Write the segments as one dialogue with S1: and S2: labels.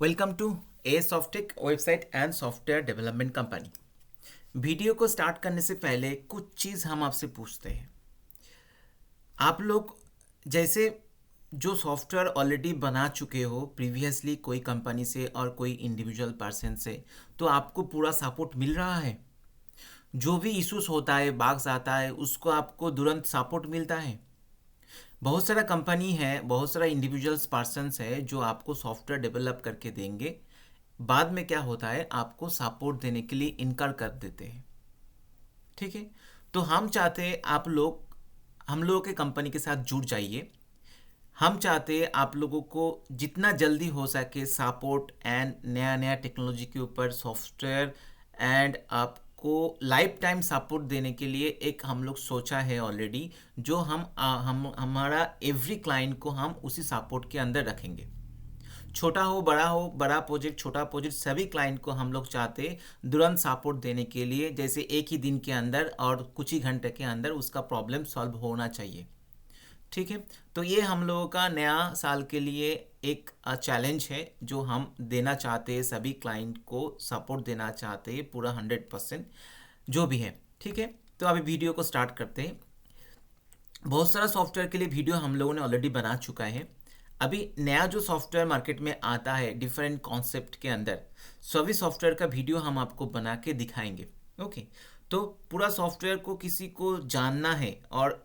S1: Welcome to a Softech website and software development company. Video को start करने से पहले कुछ चीज़ हम आपसे पूछते हैं। आप लोग जैसे जो सॉफ्टवेयर ऑलरेडी बना चुके हो प्रीवियसली कोई कंपनी से और कोई इंडिविजुअल पर्सन से, तो आपको पूरा सपोर्ट मिल रहा है। जो भी इश्यूज होता है, बाग्स आता है, उसको आपको तुरंत सपोर्ट मिलता है। बहुत सारा कंपनी है, बहुत सारा इंडिविजुअल्स पर्सन्स है जो आपको सॉफ्टवेयर डेवलप करके देंगे। बाद में क्या होता है, आपको सपोर्ट देने के लिए इनकार कर देते हैं। ठीक है, तो हम चाहते हैं आप लोग हम लोगों के कंपनी के साथ जुड़ जाइए। हम चाहते हैं आप लोगों को जितना जल्दी हो सके सपोर्ट एंड नया नया टेक्नोलॉजी के ऊपर सॉफ्टवेयर एंड आपको लाइफ टाइम सपोर्ट देने के लिए एक हम लोग सोचा है ऑलरेडी, जो हम हमारा एवरी क्लाइंट को हम उसी सपोर्ट के अंदर रखेंगे। छोटा हो, बड़ा प्रोजेक्ट, छोटा प्रोजेक्ट, सभी क्लाइंट को हम लोग चाहते हैं तुरंत सपोर्ट देने के लिए, जैसे एक ही दिन के अंदर और कुछ ही घंटे के अंदर उसका प्रॉब्लम सॉल्व होना चाहिए। ठीक है, तो ये हम लोगों का नया साल के लिए एक चैलेंज है जो हम देना चाहते हैं, सभी क्लाइंट को सपोर्ट देना चाहते हैं पूरा 100% जो भी है। ठीक है, तो अभी वीडियो को स्टार्ट करते हैं। बहुत सारा सॉफ्टवेयर के लिए वीडियो हम लोगों ने ऑलरेडी बना चुका है। अभी नया जो सॉफ्टवेयर मार्केट में आता है डिफरेंट कॉन्सेप्ट के अंदर, सभी सॉफ्टवेयर का वीडियो हम आपको बना के दिखाएंगे। ओके, तो पूरा सॉफ्टवेयर को किसी को जानना है और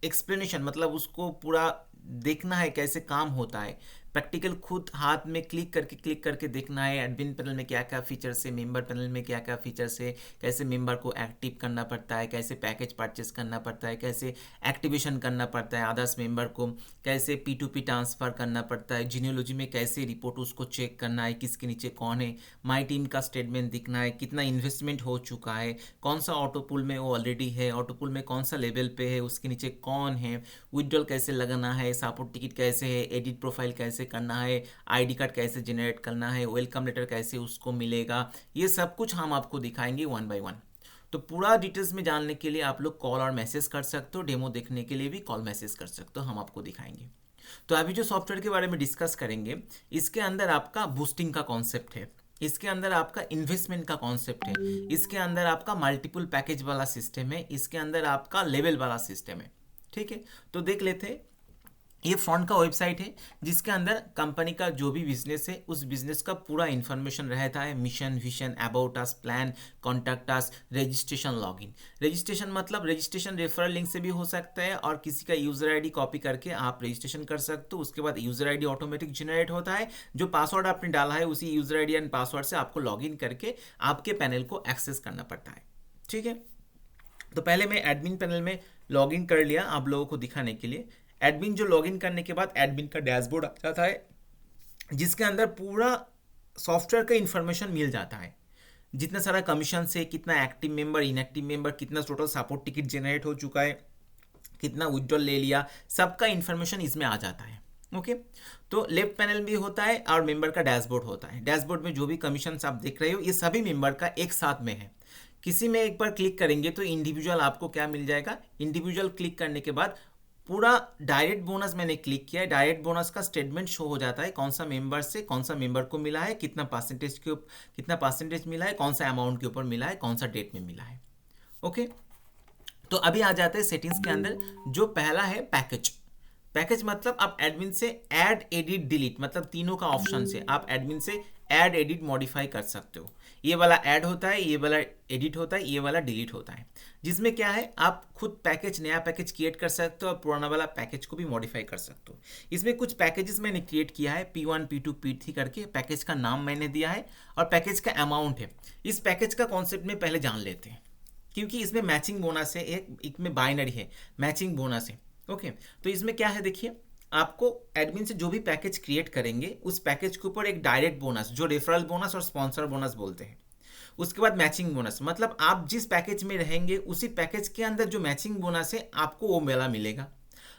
S1: एक्सप्लेनेशन मतलब उसको पूरा देखना है कैसे काम होता है, प्रैक्टिकल खुद हाथ में क्लिक करके देखना है। एडमिन पैनल में क्या क्या फीचर्स है, मेंबर पैनल में क्या क्या फीचर्स है, कैसे मेंबर को एक्टिव करना पड़ता है, कैसे पैकेज परचेस करना पड़ता है, कैसे एक्टिवेशन करना पड़ता है अदर्स मेंबर को, कैसे P2P ट्रांसफ़र करना पड़ता है, जीनियोलॉजी में कैसे रिपोर्ट उसको चेक करना है, किसके नीचे कौन है, माई टीम का स्टेटमेंट दिखना है, कितना इन्वेस्टमेंट हो चुका है, कौन सा ऑटो पुल में वो ऑलरेडी है, ऑटो पुल में कौन सा लेवल पे है, उसके नीचे कौन है, विड्रॉल कैसे लगाना है, सपोर्ट टिकट कैसे है, एडिट प्रोफाइल कैसे करना है, आईडी कार्ड कैसे जनरेट करना है, वेलकम लेटर कैसे उसको मिलेगा, ये सब कुछ हम आपको दिखाएंगे वन बाय वन। तो पूरा डिटेल्स में जानने के लिए आप लोग कॉल और मैसेज कर सकते हो, डेमो देखने के लिए भी कॉल मैसेज कर सकते हो, हम आपको दिखाएंगे। तो अभी जो सॉफ्टवेयर के बारे में डिस्कस करेंगे, इसके अंदर आपका बूस्टिंग का कॉन्सेप्ट है, इसके अंदर आपका इन्वेस्टमेंट का कॉन्सेप्ट है, इसके अंदर आपका मल्टीपल पैकेज वाला सिस्टम है, इसके अंदर आपका लेवल वाला सिस्टम है। ठीक है, तो देख लेते हैं। ये फ्रंट का वेबसाइट है जिसके अंदर कंपनी का जो भी बिजनेस है उस बिजनेस का पूरा इन्फॉर्मेशन रहता है, mission, vision, about us, plan, contact us, registration, login. Registration मतलब रजिस्ट्रेशन रेफरल लिंक से भी हो सकता है और किसी का यूज़र आईडी कॉपी करके आप रजिस्ट्रेशन कर सकते हो। उसके बाद यूज़र आईडी ऑटोमेटिक जनरेट होता है, जो पासवर्ड आपने डाला है उसी यूज़र आईडी एंड पासवर्ड से आपको लॉगिन करके आपके पैनल को एक्सेस करना पड़ता है। ठीक है, तो पहले मैं एडमिन पैनल में लॉगिन कर लिया आप लोगों को दिखाने के लिए। एडमिन जो लॉगिन करने के बाद एडमिन का डैशबोर्ड आ जाता है जिसके अंदर पूरा सॉफ्टवेयर का इंफॉर्मेशन मिल जाता है। जितना सारा कमीशन से, कितना एक्टिव मेंबर, इनएक्टिव मेंबर, कितना टोटल सपोर्ट टिकट जनरेट हो चुका है, कितना विड्रॉल ले लिया, सबका इंफॉर्मेशन इसमें आ जाता है। ओके, तो लेफ्ट पैनल भी होता है और मेंबर का डैशबोर्ड होता है। डैशबोर्ड में जो भी कमीशन आप देख रहे हो ये सभी मेंबर का एक साथ में है। किसी में एक बार क्लिक करेंगे तो इंडिविजुअल आपको क्या मिल जाएगा, इंडिविजुअल क्लिक करने के बाद पूरा डायरेक्ट बोनस मैंने क्लिक किया है, डायरेक्ट बोनस का स्टेटमेंट शो हो जाता है, कौन सा मेंबर से कौन सा मेंबर को मिला है, कितना परसेंटेज मिला है, कौन सा अमाउंट के ऊपर मिला है, कौन सा डेट में मिला है। ओके, तो अभी आ जाते हैं सेटिंग्स के अंदर। जो पहला है पैकेज। पैकेज मतलब आप एडमिन से ऐड, एडिट, डिलीट मतलब तीनों का ऑप्शन से आप एडमिन से ऐड, एडिट, मॉडिफाई कर सकते हो। ये वाला ऐड होता है, ये वाला एडिट होता है, ये वाला डिलीट होता है। जिसमें क्या है, आप खुद पैकेज, नया पैकेज क्रिएट कर सकते हो और पुराना वाला पैकेज को भी मॉडिफाई कर सकते हो। इसमें कुछ पैकेजेस मैंने क्रिएट किया है, P1, P2, P3 करके पैकेज का नाम मैंने दिया है और पैकेज का अमाउंट है। इस पैकेज का कॉन्सेप्ट में पहले जान लेते हैं क्योंकि इसमें मैचिंग बोनस है, एक में बाइनरी है, मैचिंग बोनस है। ओके, तो इसमें क्या है देखिए, आपको एडमिन से जो भी पैकेज क्रिएट करेंगे उस पैकेज के ऊपर एक डायरेक्ट बोनस, जो रेफरल बोनस और स्पॉन्सर बोनस बोलते हैं। उसके बाद मैचिंग बोनस मतलब आप जिस पैकेज में रहेंगे उसी पैकेज के अंदर जो मैचिंग बोनस है आपको वो मिलेगा।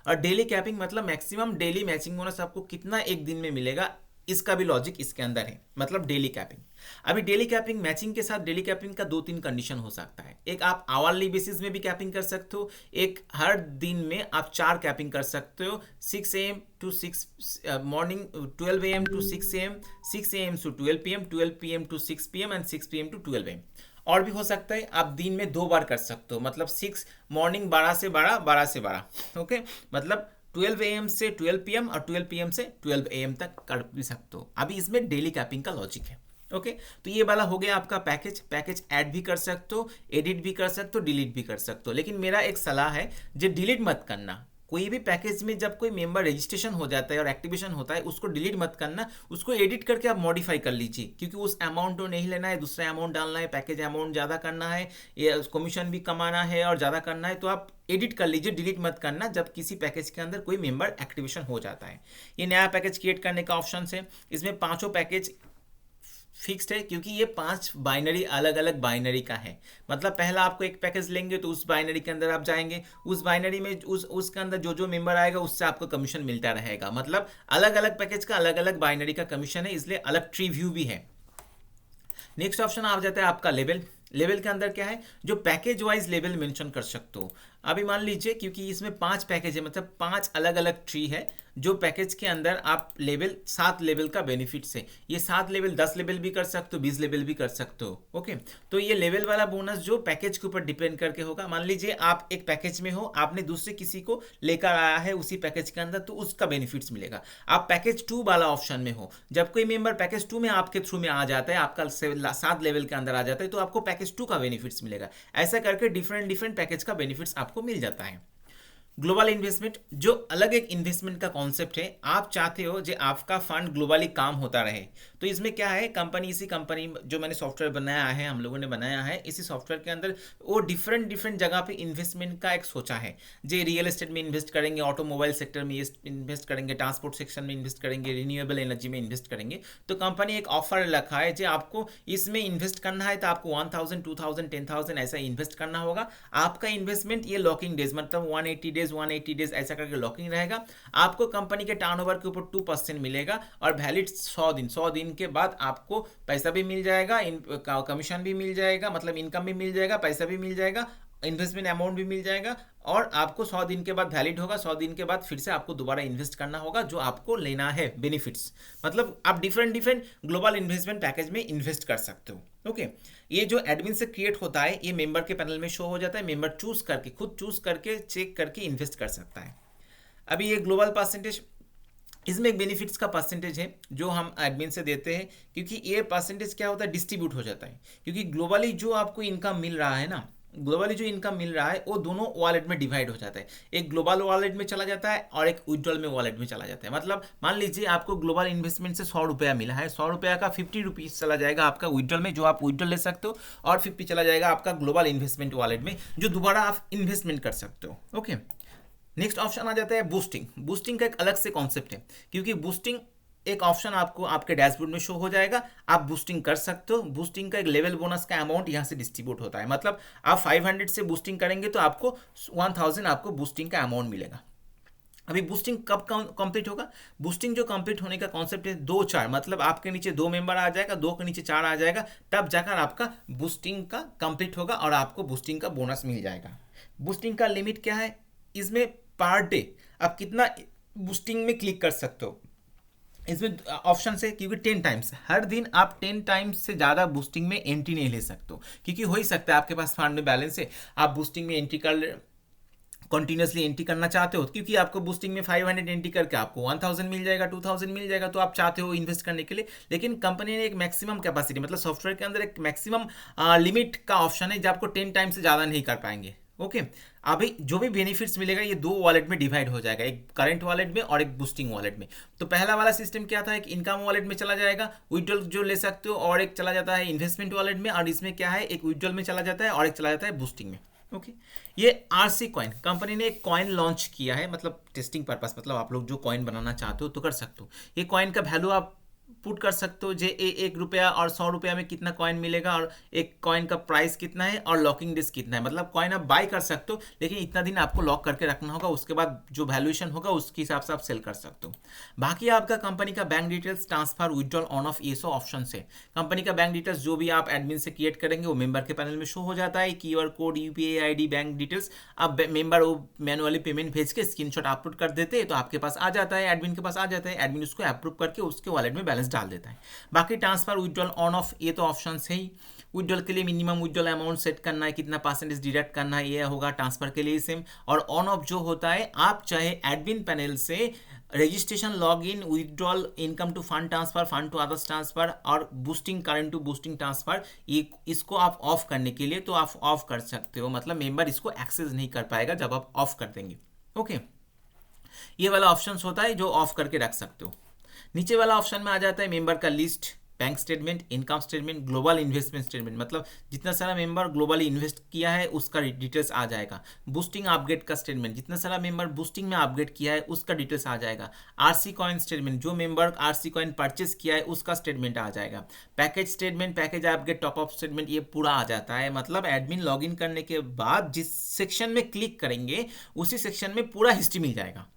S1: और डेली कैपिंग मतलब मैक्सिमम डेली मैचिंग बोनस आपको कितना एक दिन में मिलेगा, इसका भी लॉजिक इसके अंदर है, मतलब डेली कैपिंग। अभी डेली कैपिंग मैचिंग के साथ डेली कैपिंग का 2-3 कंडीशन हो सकता है। एक आप आवरली बेसिस में भी कैपिंग कर सकते हो, एक हर दिन में आप 4 कैपिंग कर सकते हो, 6 AM to 6 morning, 12 AM to 6 AM, 6 AM to 12 PM, 12 PM to 6 PM and 6 PM to 12 AM। और भी हो सकता है आप दिन में 2 बार कर सकते हो, मतलब 6 मॉर्निंग 12 से 12, 12 से 12, ओके, मतलब 12 AM से 12 PM और 12 PM से 12 AM तक कर भी सकते हो। अभी इसमें डेली कैपिंग का लॉजिक है, ओके। तो ये वाला हो गया आपका पैकेज ऐड भी कर सकते हो, एडिट भी कर सकते हो, डिलीट भी कर सकते हो। लेकिन मेरा एक सलाह है, जो डिलीट मत करना। कोई भी पैकेज में जब कोई मेंबर रजिस्ट्रेशन हो जाता है और एक्टिवेशन होता है, उसको डिलीट मत करना, उसको एडिट करके आप मॉडिफाई कर लीजिए, क्योंकि उस अमाउंट को नहीं लेना है, दूसरा अमाउंट डालना है, पैकेज अमाउंट ज़्यादा करना है, ये कमीशन भी कमाना है और ज़्यादा करना है, तो आप एडिट कर लीजिए, डिलीट मत करना जब किसी पैकेज के अंदर कोई मेंबर एक्टिवेशन हो जाता है। ये नया पैकेज क्रिएट करने का ऑप्शन है। इसमें 5 पैकेज फिक्स्ड है, क्योंकि ये 5 बाइनरी अलग अलग बाइनरी का है। मतलब पहला आपको एक पैकेज लेंगे तो उस बाइनरी के अंदर आप जाएंगे, उस बाइनरी में उसके अंदर जो जो मेंबर आएगा उससे आपको कमीशन मिलता रहेगा। मतलब अलग अलग पैकेज का अलग अलग बाइनरी का कमीशन है, इसलिए अलग ट्री व्यू भी है। नेक्स्ट ऑप्शन आ जाता है आपका लेवल के अंदर क्या है, जो पैकेज वाइज लेवल मेंशन कर सकते हो। अभी मान लीजिए, क्योंकि इसमें 5 पैकेज है, मतलब 5 अलग अलग ट्री है, जो पैकेज के अंदर आप 7 लेवल का बेनिफिट्स है। ये 7 लेवल 10 लेवल भी कर सकते हो, 20 लेवल भी कर सकते हो, ओके। तो ये लेवल वाला बोनस जो पैकेज के ऊपर डिपेंड करके होगा। मान लीजिए आप एक पैकेज में हो, आपने दूसरे किसी को लेकर आया है उसी पैकेज के अंदर, तो उसका बेनिफिट्स मिलेगा। आप पैकेज 2 वाला ऑप्शन में हो, जब कोई मेंबर पैकेज 2 में आपके थ्रू में आ जाता है, आपका 7 लेवल के अंदर आ जाता है, तो आपको पैकेज 2 का बेनिफिट्स मिलेगा। ऐसा करके डिफरेंट पैकेज का बेनिफिट्स आपको मिल जाता है। ग्लोबल इन्वेस्टमेंट जो अलग एक इन्वेस्टमेंट का कॉन्सेप्ट है। आप चाहते हो जो आपका फंड ग्लोबली काम होता रहे, तो इसमें क्या है, इसी कंपनी जो मैंने सॉफ्टवेयर बनाया है, हम लोगों ने बनाया है, इसी सॉफ्टवेयर के अंदर वो डिफरेंट जगह पे इन्वेस्टमेंट का एक सोचा है। जो रियल एस्टेट में इन्वेस्ट करेंगे, ऑटोमोबाइल सेक्टर में इन्वेस्ट करेंगे, ट्रांसपोर्ट सेक्शन में इन्वेस्ट करेंगे, रिन्यूएबल एनर्जी में इन्वेस्ट करेंगे। तो कंपनी एक ऑफर रखा है, जो आपको इसमें इन्वेस्ट करना है तो आपको 1000, 2000, 10,000 ऐसा इन्वेस्ट करना होगा। आपका इन्वेस्टमेंट ये लॉकिंग डेज, मतलब 180 डेज ऐसा करके लॉकिंग रहेगा। आपको कंपनी के टर्नओवर के ऊपर 2% मिलेगा और वैलिड 100 दिन के बाद आपको पैसा भी मिल जाएगा, कमीशन भी मिल जाएगा, मतलब इनकम भी मिल जाएगा, पैसा भी मिल जाएगा, इन्वेस्टमेंट अमाउंट भी मिल जाएगा। और आपको 100 दिन के बाद वैलिड होगा, 100 दिन के बाद फिर से आपको दोबारा इन्वेस्ट करना होगा जो आपको लेना है बेनिफिट्स। मतलब आप डिफरेंट ग्लोबल इन्वेस्टमेंट पैकेज में इन्वेस्ट कर सकते हो, ओके। ये जो एडमिन से क्रिएट होता है, ये मेंबर के पैनल में शो हो जाता है। मेंबर खुद चूज करके चेक करके इन्वेस्ट कर सकता है। अभी ये ग्लोबल परसेंटेज, इसमें एक बेनिफिट्स का परसेंटेज है जो हम एडमिन से देते हैं, क्योंकि ये परसेंटेज क्या होता है, डिस्ट्रीब्यूट हो जाता है। क्योंकि ग्लोबली जो आपको इनकम मिल रहा है ना, ग्लोबली जो इनकम मिल रहा है वो दोनों वॉलेट में डिवाइड हो जाता है। एक ग्लोबल वॉलेट में चला जाता है और एक विड्रॉल में वॉलेट में चला जाता है। मतलब मान लीजिए आपको ग्लोबल इन्वेस्टमेंट से 100 रुपया मिला है, 100 रुपया का 50 रुपीज़ चला जाएगा आपका विड्रॉल में, जो आप विड्रॉल ले सकते हो, और 50 चला जाएगा आपका ग्लोबल इन्वेस्टमेंट वॉलेट में, जो दोबारा आप इन्वेस्टमेंट कर सकते हो, ओके। नेक्स्ट ऑप्शन आ जाता है बूस्टिंग का एक अलग से कॉन्सेप्ट है, क्योंकि बूस्टिंग एक ऑप्शन आपको आपके डैशबोर्ड में शो हो जाएगा। आप बूस्टिंग कर सकते हो। बूस्टिंग का एक लेवल बोनस का अमाउंट यहाँ से डिस्ट्रीब्यूट होता है। मतलब आप 500 से बूस्टिंग करेंगे तो आपको 1000 आपको बूस्टिंग का अमाउंट मिलेगा। अभी बूस्टिंग कब कंप्लीट होगा, बूस्टिंग जो कंप्लीट होने का कॉन्सेप्ट है 2-4, मतलब आपके नीचे 2 मेंबर आ जाएगा, 2 के नीचे 4 आ जाएगा, तब जाकर आपका बूस्टिंग का कंप्लीट होगा और आपको बूस्टिंग का बोनस मिल जाएगा। बूस्टिंग का लिमिट क्या है, इसमें पर डे आप कितना बूस्टिंग में क्लिक कर सकते हो, इसमें ऑप्शन है। क्योंकि 10 टाइम्स हर दिन आप 10 टाइम्स से ज़्यादा बूस्टिंग में एंट्री नहीं ले सकते हो, क्योंकि हो ही सकता है आपके पास फंड में बैलेंस है, आप बूस्टिंग में एंट्री कंटिन्यूसली एंट्री करना चाहते हो, क्योंकि आपको बूस्टिंग में 500 एंट्री करके आपको 1000 मिल जाएगा, 2000 मिल जाएगा, तो आप चाहते हो इन्वेस्ट करने के लिए। लेकिन कंपनी ने एक मैक्सिमम कैपेसिटी, मतलब सॉफ्टवेयर के अंदर एक मैक्सिमम लिमिट का ऑप्शन है, जो आपको 10 टाइम से ज़्यादा नहीं कर पाएंगे, ओके। अभी जो भी बेनिफिट्स मिलेगा ये 2 वॉलेट में डिवाइड हो जाएगा, एक करंट वॉलेट में और एक बूस्टिंग वॉलेट में। तो पहला वाला सिस्टम क्या था, एक इनकम वॉलेट में चला जाएगा, विड्रॉल जो ले सकते हो, और एक चला जाता है इन्वेस्टमेंट वॉलेट में, और इसमें क्या है, एक विड्रॉल में चला जाता है और एक चला जाता है बूस्टिंग में, ओके। ये RC कॉइन कंपनी ने एक कॉइन लॉन्च किया है, मतलब टेस्टिंग पर्पस, मतलब आप लोग जो कॉइन बनाना चाहते हो तो कर सकते हो। ये कॉइन का वैल्यू आप पुट कर सकते हो जे 1 रुपया और 100 रुपया में कितना कॉइन मिलेगा और एक कॉइन का प्राइस कितना है और लॉकिंग डिस्क कितना है, मतलब कॉइन आप बाय कर सकते हो लेकिन इतना दिन आपको लॉक करके रखना होगा, उसके बाद जो वैल्यूएशन होगा उसके हिसाब से आप सेल कर सकते हो। बाकी आपका कंपनी का bank details, transfer, withdrawal, on off, ये सब ऑप्शन है। कंपनी का बैंक डिटेल्स जो भी आप एडमिन से क्रिएट करेंगे वो मेंबर के पैनल में शो हो जाता है, QR code, UPI ID, bank details. अब मेंबर वो मैनुअली पेमेंट भेज के स्क्रीनशॉट अपलोड कर देते हैं तो आपके पास आ जाता है, एडमिन के पास आ जाता है, एडमिन उसको अप्रूव करके उसके वॉलेट में बैलेंस डाल देता है। बाकी ट्रांसफर, विड्रॉल, ऑन ऑफ, ये तो ऑप्शन है ही। विड्रॉल के लिए मिनिमम विड्रॉल अमाउंट सेट करना है, कितना परसेंटेज डिडक्ट करना है, ये होगा। ट्रांसफर के लिए सेम। और ऑन ऑफ जो होता है, आप चाहे एडमिन पैनल से registration, log in, withdrawal, income to fund transfer, fund to others transfer और boosting, current to boosting transfer, ये इसको आप ऑफ करने के लिए तो आप ऑफ कर सकते हो, मतलब मेंबर इसको एक्सेस नहीं कर पाएगा जब आप ऑफ कर देंगे। ओके, ये वाला ऑप्शन होता है जो ऑफ करके रख सकते हो। नीचे वाला ऑप्शन में आ जाता है मेंबर का list, bank statement, income statement, global investment statement, मतलब जितना सारा मेंबर ग्लोबली इन्वेस्ट किया है उसका डिटेल्स आ जाएगा। बूस्टिंग अपग्रेड का स्टेटमेंट, जितना सारा मेंबर बूस्टिंग में अपग्रेड किया है उसका डिटेल्स आ जाएगा। आरसी कॉइन स्टेटमेंट, जो मेंबर आरसी कॉइन परचेस किया है उसका स्टेटमेंट आ जाएगा। Package statement, package upgrade, top up statement, ये पूरा आ जाता है। मतलब एडमिन लॉग इन करने के बाद जिस सेक्शन में क्लिक करेंगे उसी सेक्शन में पूरा हिस्ट्री मिल जाएगा।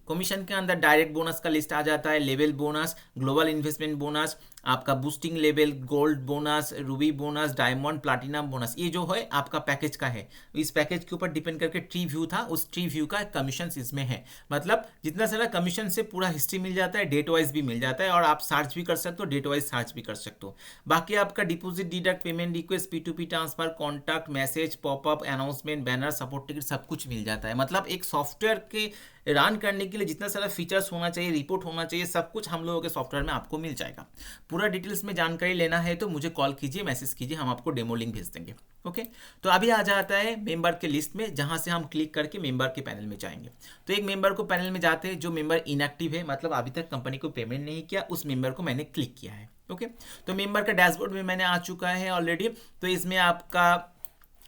S1: कमीशन के अंदर डायरेक्ट बोनस का लिस्ट आ जाता है, level bonus, global investment bonus, आपका boosting level, gold bonus, ruby bonus, diamond, platinum bonus, ये जो है आपका पैकेज का है। इस पैकेज के ऊपर डिपेंड करके ट्री व्यू था, उस ट्री व्यू का कमीशन इसमें है। मतलब जितना सारा कमीशन से पूरा हिस्ट्री मिल जाता है, डेट वाइज भी मिल जाता है और आप सर्च भी कर सकते हो, डेट वाइज सर्च भी कर सकते हो। बाकी आपका deposit, deduct, payment request, P2P transfer, contact, message, popup, announcement, banner, support ticket, सब कुछ मिल जाता है। मतलब एक सॉफ्टवेयर के रन करने के लिए जितना सारा फीचर्स होना चाहिए, रिपोर्ट होना चाहिए, सब कुछ हम लोगों के सॉफ्टवेयर में आपको मिल जाएगा। पूरा डिटेल्स में जानकारी लेना है तो मुझे कॉल कीजिए, मैसेज कीजिए, हम आपको डेमो लिंक भेज देंगे। ओके, तो अभी आ जाता है मेंबर के लिस्ट में, जहां से हम क्लिक करके मेंबर के पैनल में जाएंगे। तो एक मेंबर को पैनल में जाते हैं जो मेंबर इनएक्टिव है, मतलब अभी तक कंपनी को पेमेंट नहीं किया, उस मेंबर को मैंने क्लिक किया है। ओके, तो मेंबर का डैशबोर्ड में मैंने आ चुका है ऑलरेडी। तो इसमें आपका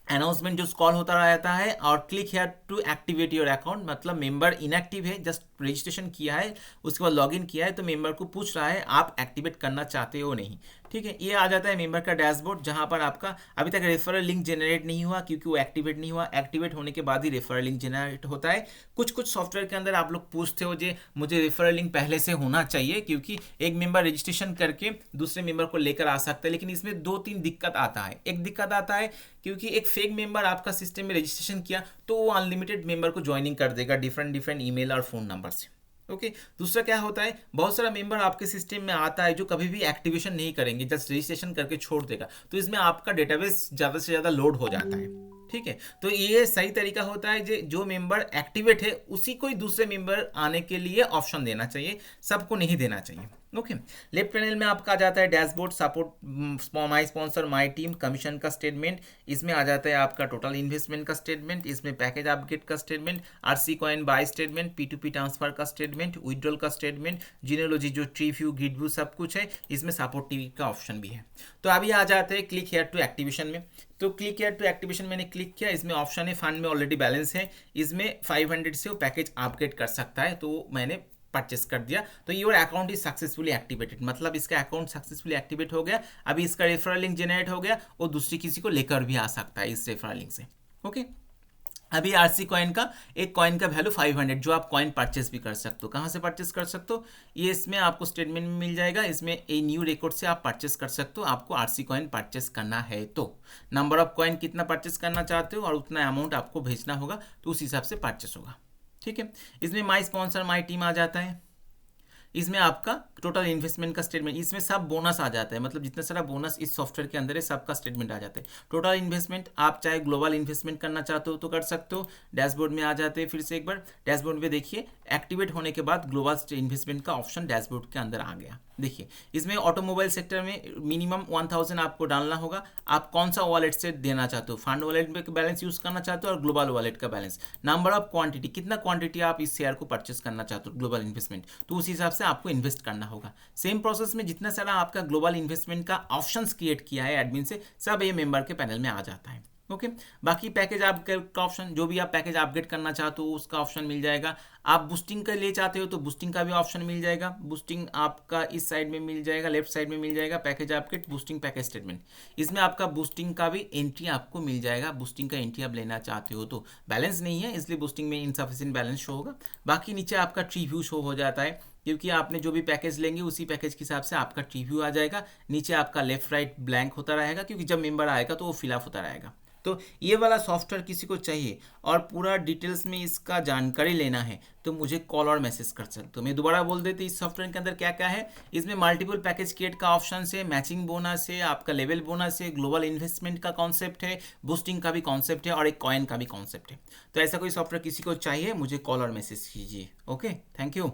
S1: अनाउंसमेंट जो कॉल होता रहता है और click here to activate your account, मतलब मेंबर इनएक्टिव है, जस्ट रजिस्ट्रेशन किया है, उसके बाद लॉगिन किया है, तो मेंबर को पूछ रहा है आप एक्टिवेट करना चाहते हो नहीं। ठीक है, ये आ जाता है मेंबर का डैशबोर्ड, जहां पर आपका अभी तक रेफरल लिंक जनरेट नहीं हुआ क्योंकि वो एक्टिवेट नहीं हुआ। एक्टिवेट होने के बाद ही रेफरल लिंक जनरेट होता है। कुछ सॉफ्टवेयर के अंदर आप लोग पूछते हो जे मुझे रेफरल लिंक पहले से होना चाहिए क्योंकि एक मेंबर रजिस्ट्रेशन करके दूसरे मेंबर को लेकर आ सकता है, लेकिन इसमें 2-3 दिक्कत आता है। एक दिक्कत आता है क्योंकि एक फेक मेंबर आपका सिस्टम में रजिस्ट्रेशन किया तो वो अनलिमिटेड मेंबर को ज्वाइनिंग कर देगा डिफरेंट ईमेल और फ़ोन नंबर से। ओके, दूसरा क्या होता है, बहुत सारा मेंबर आपके सिस्टम में आता है जो कभी भी एक्टिवेशन नहीं करेंगे, जस्ट रजिस्ट्रेशन करके छोड़ देगा, तो इसमें आपका डेटाबेस ज़्यादा से ज़्यादा लोड हो जाता है। ठीक है, तो ये सही तरीका होता है जो मेंबर एक्टिवेट है उसी को ही दूसरे मेंबर आने के लिए ऑप्शन देना चाहिए, सबको नहीं देना चाहिए। ओके, लेफ्ट पैनल में आपका आ जाता है dashboard, support, my sponsor, my team, commission का स्टेटमेंट, इसमें आ जाता है आपका टोटल इन्वेस्टमेंट का स्टेटमेंट, इसमें पैकेज अपग्रेड का statement, RC coin by statement, P2P transfer का स्टेटमेंट, विड्रॉल का स्टेटमेंट, जीनियोलॉजी जो ट्री व्यू, ग्रिड व्यू सब कुछ है, इसमें सपोर्ट टीवी का ऑप्शन भी है। तो अभी आ जाते हैं क्लिक हेयर टू एक्टिवेशन में। तो क्लिक हेयर टू एक्टिवेशन मैंने क्लिक किया, इसमें ऑप्शन है फंड में ऑलरेडी बैलेंस है, इसमें 500 से वो पैकेज अपग्रेड कर सकता है, तो मैंने परचेस कर दिया। तो your account is successfully activated, मतलब इसका अकाउंट सक्सेसफुली एक्टिवेट हो गया। अभी इसका रेफरल लिंक जनरेट हो गया, वो दूसरी किसी को लेकर भी आ सकता है इस रेफरल लिंक से। ओके, अभी आरसी कॉइन का एक कॉइन का वैल्यू 500, जो आप कॉइन परचेस भी कर सकते हो। कहाँ से परचेस कर सकते हो, ये इसमें आपको स्टेटमेंट में मिल जाएगा, इसमें ए न्यू रिकॉर्ड से आप परचेस कर सकते हो। आपको आरसी कॉइन परचेस करना है तो नंबर ऑफ कॉइन कितना परचेस करना चाहते हो और उतना अमाउंट आपको भेजना होगा, तो उस हिसाब से परचेस होगा। ठीक है, इसमें माई स्पॉन्सर, माई टीम आ जाता है, इसमें आपका टोटल इन्वेस्टमेंट का स्टेटमेंट, इसमें सब बोनस आ जाता है, मतलब जितना सारा बोनस इस सॉफ्टवेयर के अंदर है सबका स्टेटमेंट आ जाता है। टोटल इन्वेस्टमेंट, आप चाहे ग्लोबल इन्वेस्टमेंट करना चाहते हो तो कर सकते हो। डैशबोर्ड में आ जाते हैं, फिर से एक बार डैशबोर्ड में देखिए, एक्टिवेट होने के बाद ग्लोबल इन्वेस्टमेंट का ऑप्शन डैशबोर्ड के अंदर आ गया। देखिए, इसमें ऑटोमोबाइल सेक्टर में मिनिमम 1000 आपको डालना होगा। आप कौन सा वॉलेट से देना चाहते हो, फंड वॉलेट में बैलेंस यूज करना चाहते हो और ग्लोबल वॉलेट का बैलेंस, नंबर ऑफ क्वांटिटी, कितना क्वांटिटी आप इस शेयर को परचेस करना चाहते हो ग्लोबल इन्वेस्टमेंट, तो उस हिसाब से आपको इन्वेस्ट करना होगा। सेम प्रोसेस में जितना सारा आपका ग्लोबल इन्वेस्टमेंट का ऑप्शंस क्रिएट किया है एडमिन से, सब ये मेंबर के पैनल में आ जाता है। ओके। बाकी पैकेज अपग्रेड का ऑप्शन, जो भी आप पैकेज अपग्रेड करना चाहते हो उसका ऑप्शन मिल जाएगा। आप बूस्टिंग का लिए चाहते हो तो बूस्टिंग का भी ऑप्शन मिल जाएगा। बूस्टिंग आपका इस साइड में मिल जाएगा, लेफ्ट साइड में मिल जाएगा, package upgrade, boosting, package statement. इसमें आपका बूस्टिंग का भी एंट्री आपको मिल जाएगा। बूस्टिंग का एंट्री आप लेना चाहते हो तो बैलेंस नहीं है, इसलिए बूस्टिंग में इनसफिशिएंट बैलेंस शो होगा। बाकी नीचे आपका ट्री व्यू शो हो जाता है, क्योंकि आपने जो भी पैकेज लेंगे उसी पैकेज के हिसाब से आपका ट्री व्यू आ जाएगा। नीचे आपका लेफ्ट राइट ब्लैंक होता रहेगा, क्योंकि जब मेंबर आएगा तो वो फिलअप होता रहेगा। तो ये वाला सॉफ्टवेयर किसी को चाहिए और पूरा डिटेल्स में इसका जानकारी लेना है तो मुझे कॉल और मैसेज कर सकते हो। मैं दोबारा बोल देते, इस सॉफ्टवेयर के अंदर क्या क्या है। इसमें मल्टीपल पैकेज क्रिएट का ऑप्शन है, मैचिंग बोनस है, आपका लेवल बोनस है, ग्लोबल इन्वेस्टमेंट का कॉन्सेप्ट है, बूस्टिंग का भी कॉन्सेप्ट है और एक कॉइन का भी कॉन्सेप्ट है। तो ऐसा कोई सॉफ्टवेयर किसी को चाहिए मुझे कॉल और मैसेज कीजिए। Okay, thank you.